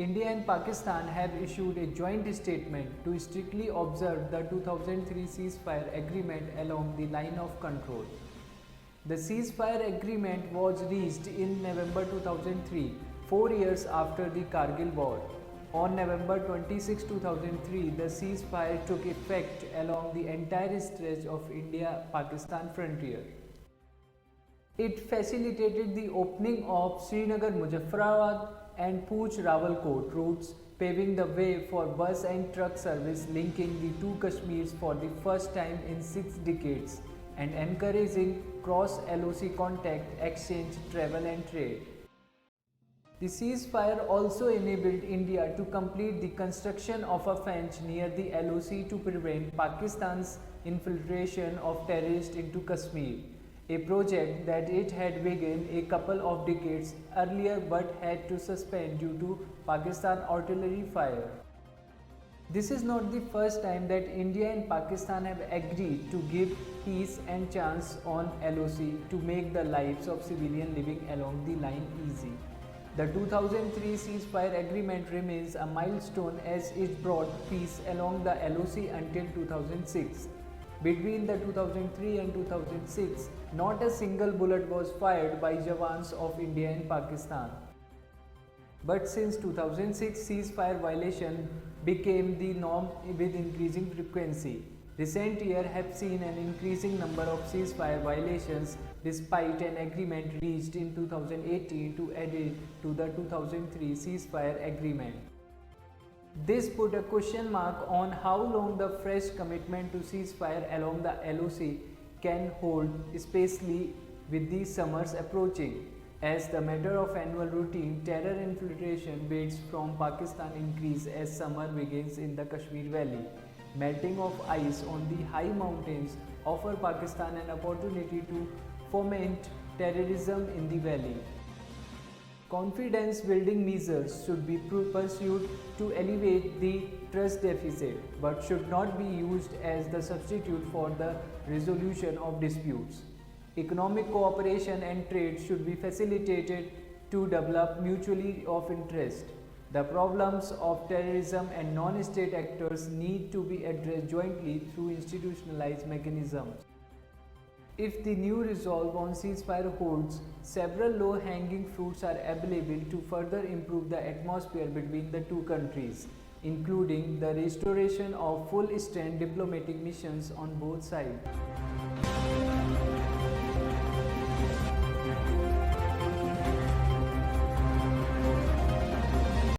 India and Pakistan have issued a joint statement to strictly observe the 2003 ceasefire agreement along the line of control. The ceasefire agreement was reached in November 2003, 4 years after the Kargil War. On November 26, 2003, the ceasefire took effect along the entire stretch of India-Pakistan frontier. It facilitated the opening of Srinagar-Muzaffarabad and Pooch-Rawalkot routes, paving the way for bus and truck service linking the two Kashmirs for the first time in 6 decades and encouraging cross-LOC contact, exchange, travel and trade. The ceasefire also enabled India to complete the construction of a fence near the LOC to prevent Pakistan's infiltration of terrorists into Kashmir, a project that it had begun a couple of decades earlier but had to suspend due to Pakistan artillery fire. This is not the first time that India and Pakistan have agreed to give peace and chance on LOC to make the lives of civilians living along the line easy. The 2003 ceasefire agreement remains a milestone as it brought peace along the LOC until 2006. Between the 2003 and 2006, not a single bullet was fired by Jawans of India and Pakistan. But since 2006, ceasefire violation became the norm with increasing frequency. Recent years have seen an increasing number of ceasefire violations despite an agreement reached in 2018 to add it to the 2003 ceasefire agreement. This put a question mark on how long the fresh commitment to ceasefire along the LOC can hold, especially with the summers approaching. As the matter of annual routine, terror infiltration bids from Pakistan increase as summer begins in the Kashmir Valley. Melting of ice on the high mountains offer Pakistan an opportunity to foment terrorism in the valley. Confidence building measures should be pursued to alleviate the trust deficit, but should not be used as the substitute for the resolution of disputes. Economic cooperation and trade should be facilitated to develop mutually of interest. The problems of terrorism and non-state actors need to be addressed jointly through institutionalized mechanisms. If the new resolve on ceasefire holds, several low-hanging fruits are available to further improve the atmosphere between the two countries, including the restoration of full-strength diplomatic missions on both sides.